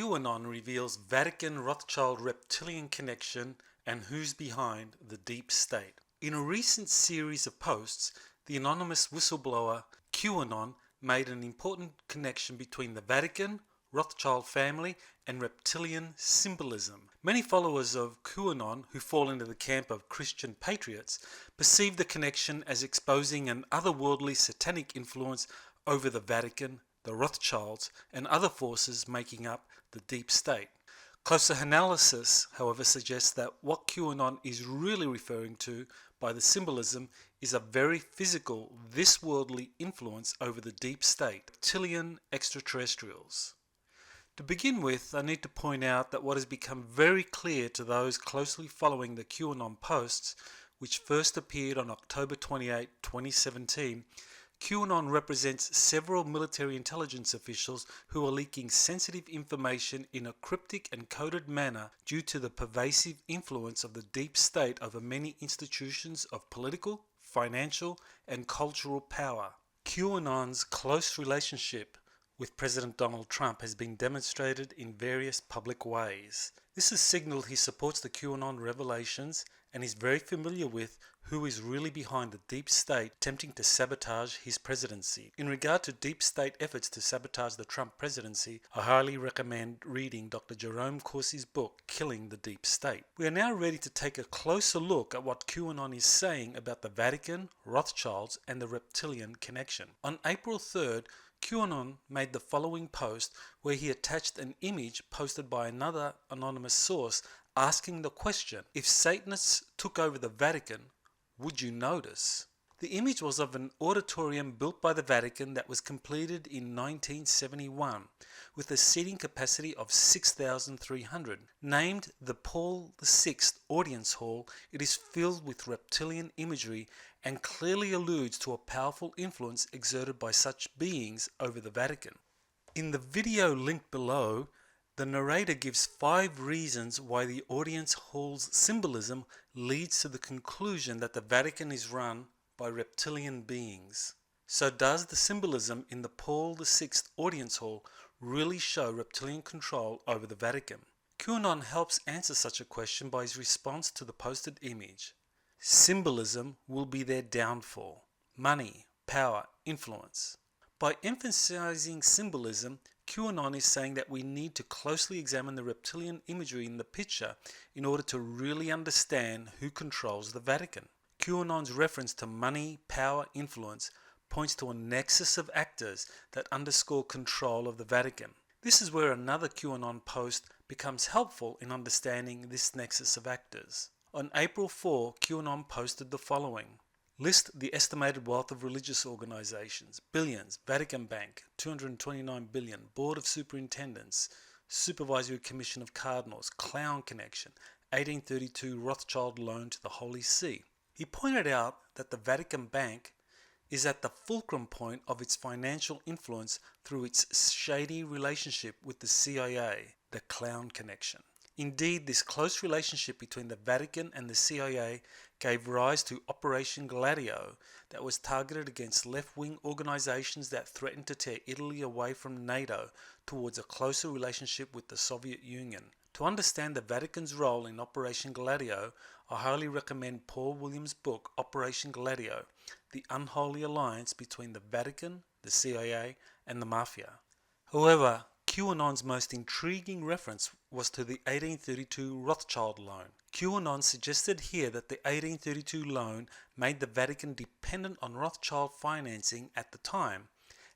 QAnon reveals Vatican Rothschild Reptilian Connection and who's behind the deep state. In a recent series of posts, the anonymous whistleblower QAnon made an important connection between the Vatican, Rothschild family, and reptilian symbolism. Many followers of QAnon who fall into the camp of Christian patriots perceive the connection as exposing an otherworldly satanic influence over the Vatican, the Rothschilds, and other forces making up the deep state. Closer analysis, however, suggests that what QAnon is really referring to by the symbolism is a very physical, this-worldly influence over the deep state, reptilian extraterrestrials. To begin with, I need to point out that what has become very clear to those closely following the QAnon posts, which first appeared on October 28, 2017, QAnon represents several military intelligence officials who are leaking sensitive information in a cryptic and coded manner due to the pervasive influence of the deep state over many institutions of political, financial, and cultural power. QAnon's close relationship with President Donald Trump has been demonstrated in various public ways. This has signaled he supports the QAnon revelations and is very familiar with who is really behind the deep state attempting to sabotage his presidency. In regard to deep state efforts to sabotage the Trump presidency, I highly recommend reading Dr. Jerome Corsi's book, Killing the Deep State. We are now ready to take a closer look at what QAnon is saying about the Vatican, Rothschilds, and the Reptilian Connection. On April 3rd, QAnon made the following post where he attached an image posted by another anonymous source asking the question, if Satanists took over the Vatican, would you notice? The image was of an auditorium built by the Vatican that was completed in 1971 with a seating capacity of 6,300. Named the Paul VI Audience Hall, it is filled with reptilian imagery and clearly alludes to a powerful influence exerted by such beings over the Vatican. In the video linked below, the narrator gives 5 reasons why the audience hall's symbolism leads to the conclusion that the Vatican is run by reptilian beings. So does the symbolism in the Paul VI Audience Hall really show reptilian control over the Vatican? QAnon helps answer such a question by his response to the posted image. Symbolism will be their downfall. Money, power, influence. By emphasizing symbolism, QAnon is saying that we need to closely examine the reptilian imagery in the picture in order to really understand who controls the Vatican. QAnon's reference to money, power, influence points to a nexus of actors that underscore control of the Vatican. This is where another QAnon post becomes helpful in understanding this nexus of actors. On April 4, QAnon posted the following. List the estimated wealth of religious organizations, billions, Vatican Bank, 229 billion, Board of Superintendents, Supervisory Commission of Cardinals, Clown Connection, 1832 Rothschild loan to the Holy See. He pointed out that the Vatican Bank is at the fulcrum point of its financial influence through its shady relationship with the CIA, the Clown Connection. Indeed, this close relationship between the Vatican and the CIA gave rise to Operation Gladio that was targeted against left-wing organizations that threatened to tear Italy away from NATO towards a closer relationship with the Soviet Union. To understand the Vatican's role in Operation Gladio, I highly recommend Paul Williams' book Operation Gladio, The Unholy Alliance Between the Vatican, the CIA, and the Mafia. However, QAnon's most intriguing reference was to the 1832 Rothschild loan. QAnon suggested here that the 1832 loan made the Vatican dependent on Rothschild financing at the time,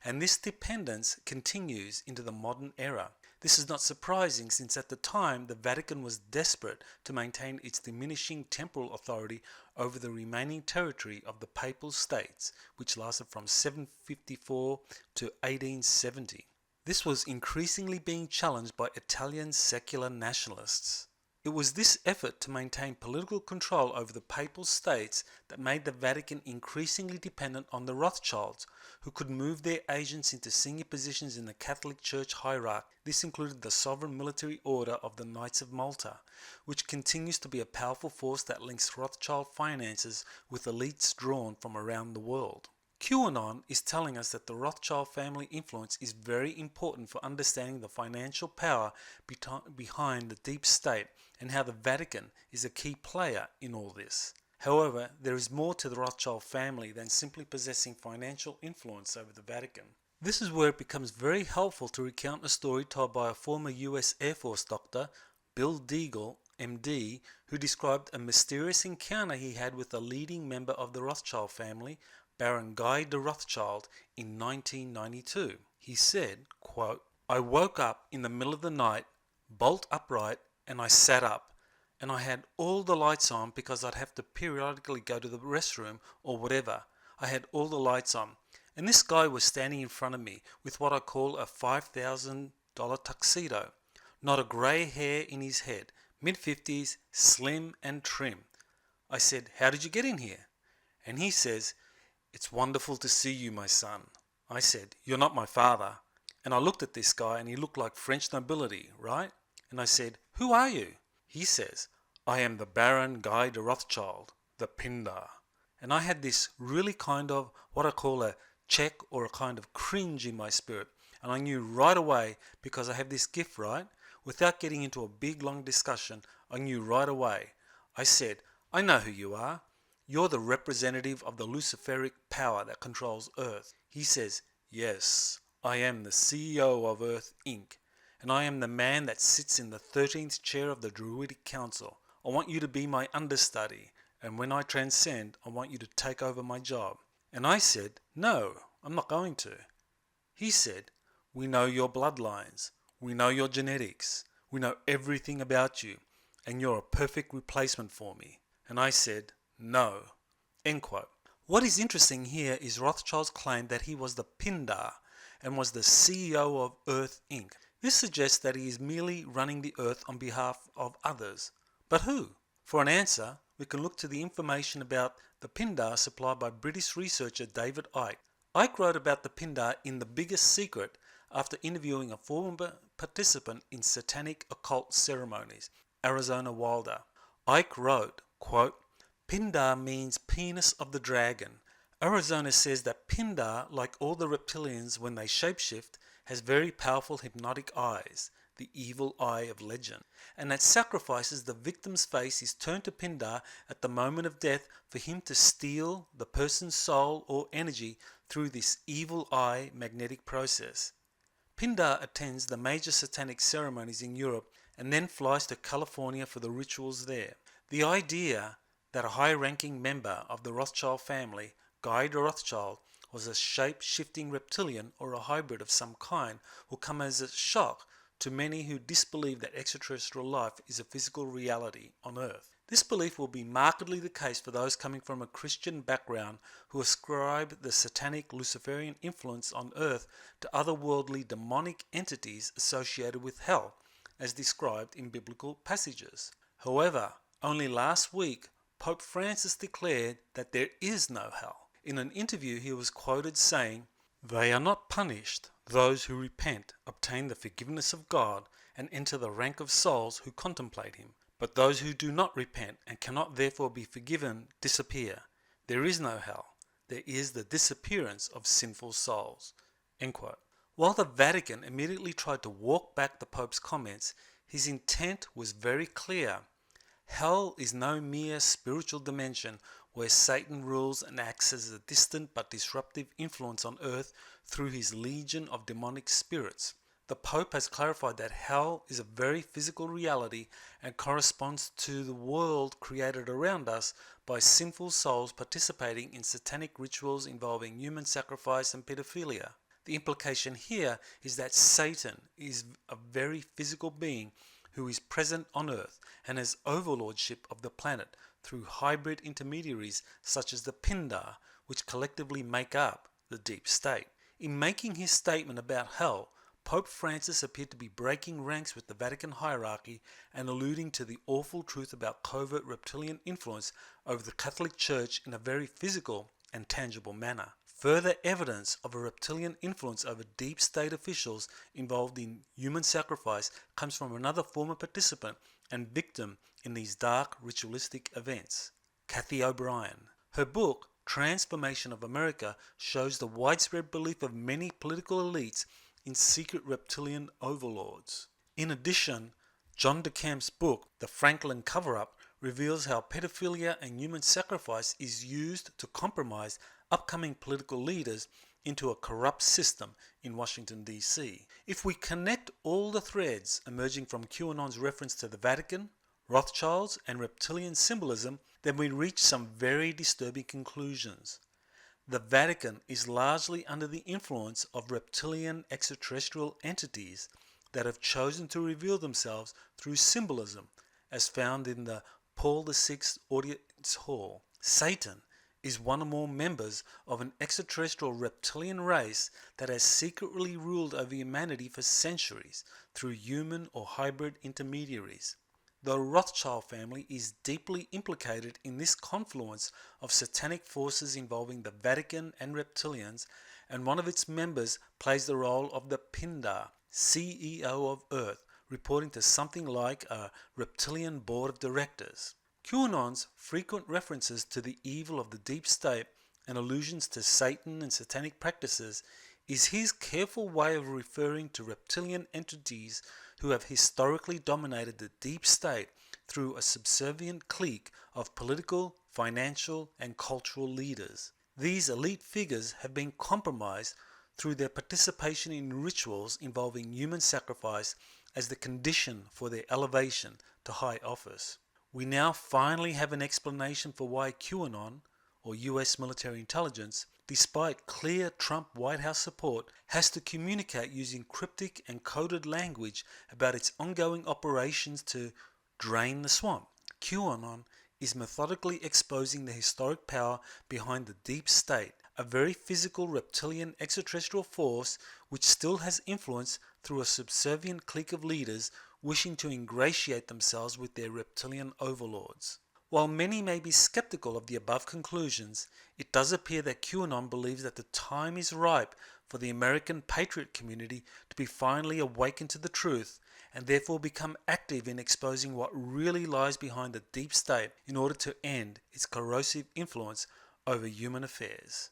and this dependence continues into the modern era. This is not surprising since at the time the Vatican was desperate to maintain its diminishing temporal authority over the remaining territory of the Papal States, which lasted from 754 to 1870. This was increasingly being challenged by Italian secular nationalists. It was this effort to maintain political control over the Papal States that made the Vatican increasingly dependent on the Rothschilds, who could move their agents into senior positions in the Catholic Church hierarchy. This included the Sovereign Military Order of the Knights of Malta, which continues to be a powerful force that links Rothschild finances with elites drawn from around the world. QAnon is telling us that the Rothschild family influence is very important for understanding the financial power behind the deep state and how the Vatican is a key player in all this. However, there is more to the Rothschild family than simply possessing financial influence over the Vatican. This is where it becomes very helpful to recount a story told by a former US Air Force doctor, Bill Deagle, MD, who described a mysterious encounter he had with a leading member of the Rothschild family, Baron Guy de Rothschild, in 1992. He said, quote, "I woke up in the middle of the night, bolt upright, and I sat up, and I had all the lights on because I'd have to periodically go to the restroom or whatever. I had all the lights on. And this guy was standing in front of me with what I call a $5,000 tuxedo. Not a grey hair in his head, mid-50s, slim and trim. I said, 'How did you get in here?' And he says, 'It's wonderful to see you, my son.' I said, 'You're not my father.' And I looked at this guy and he looked like French nobility, right? And I said, 'Who are you?' He says, 'I am the Baron Guy de Rothschild, the Pindar.' And I had this really kind of what I call a check or a kind of cringe in my spirit. And I knew right away, because I have this gift, right? Without getting into a big long discussion, I knew right away. I said, 'I know who you are. You're the representative of the Luciferic power that controls Earth.' He says, 'Yes, I am the CEO of Earth Inc. And I am the man that sits in the 13th chair of the Druidic Council. I want you to be my understudy, and when I transcend, I want you to take over my job.' And I said, 'No, I'm not going to.' He said, 'We know your bloodlines. We know your genetics. We know everything about you, and you're a perfect replacement for me.' And I said, 'No.'" End quote. What is interesting here is Rothschild's claim that he was the Pindar and was the CEO of Earth Inc. This suggests that he is merely running the Earth on behalf of others. But who? For an answer, we can look to the information about the Pindar supplied by British researcher David Icke. Icke wrote about the Pindar in The Biggest Secret after interviewing a former participant in Satanic occult ceremonies, Arizona Wilder. Icke wrote, quote, "Pindar means penis of the dragon. Arizona says that Pindar, like all the reptilians when they shapeshift, has very powerful hypnotic eyes, the evil eye of legend, and at sacrifices the victim's face is turned to Pindar at the moment of death for him to steal the person's soul or energy through this evil eye magnetic process. Pindar attends the major satanic ceremonies in Europe and then flies to California for the rituals there. The idea that a high-ranking member of the Rothschild family, Guy de Rothschild, was a shape-shifting reptilian or a hybrid of some kind will come as a shock to many who disbelieve that extraterrestrial life is a physical reality on Earth. This belief will be markedly the case for those coming from a Christian background who ascribe the satanic Luciferian influence on Earth to otherworldly demonic entities associated with hell, as described in biblical passages. However, only last week, Pope Francis declared that there is no hell. In an interview, he was quoted saying, "They are not punished. Those who repent obtain the forgiveness of God and enter the rank of souls who contemplate Him. But those who do not repent and cannot therefore be forgiven disappear. There is no hell. There is the disappearance of sinful souls." End quote. While the Vatican immediately tried to walk back the Pope's comments, his intent was very clear. Hell is no mere spiritual dimension where Satan rules and acts as a distant but disruptive influence on earth through his legion of demonic spirits. The Pope has clarified that hell is a very physical reality and corresponds to the world created around us by sinful souls participating in satanic rituals involving human sacrifice and pedophilia. The implication here is that Satan is a very physical being who is present on Earth and has overlordship of the planet through hybrid intermediaries such as the Pindar, which collectively make up the deep state. In making his statement about hell, Pope Francis appeared to be breaking ranks with the Vatican hierarchy and alluding to the awful truth about covert reptilian influence over the Catholic Church in a very physical and tangible manner. Further evidence of a reptilian influence over deep state officials involved in human sacrifice comes from another former participant and victim in these dark ritualistic events, Kathy O'Brien. Her book, transformation of America shows the widespread belief of many political elites in secret reptilian overlords. In addition, John DeCamp's book, The Franklin Cover-Up, reveals how pedophilia and human sacrifice is used to compromise upcoming political leaders into a corrupt system in Washington, D.C. If we connect all the threads emerging from QAnon's reference to the Vatican, Rothschilds, and reptilian symbolism, then we reach some very disturbing conclusions. The Vatican is largely under the influence of reptilian extraterrestrial entities that have chosen to reveal themselves through symbolism, as found in the Paul VI Audience Hall. Satan is one or more members of an extraterrestrial reptilian race that has secretly ruled over humanity for centuries through human or hybrid intermediaries. The Rothschild family is deeply implicated in this confluence of satanic forces involving the Vatican and reptilians, and one of its members plays the role of the Pindar, CEO of Earth, reporting to something like a reptilian board of directors. QAnon's frequent references to the evil of the deep state and allusions to Satan and satanic practices is his careful way of referring to reptilian entities who have historically dominated the deep state through a subservient clique of political, financial, and cultural leaders. These elite figures have been compromised through their participation in rituals involving human sacrifice as the condition for their elevation to high office. We now finally have an explanation for why QAnon, or US military intelligence, despite clear Trump White House support, has to communicate using cryptic and coded language about its ongoing operations to drain the swamp. QAnon is methodically exposing the historic power behind the deep state, a very physical reptilian extraterrestrial force which still has influence through a subservient clique of leaders wishing to ingratiate themselves with their reptilian overlords. While many may be skeptical of the above conclusions, it does appear that QAnon believes that the time is ripe for the American patriot community to be finally awakened to the truth and therefore become active in exposing what really lies behind the deep state in order to end its corrosive influence over human affairs.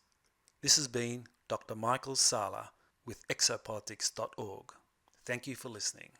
This has been Dr. Michael Sala with exopolitics.org. Thank you for listening.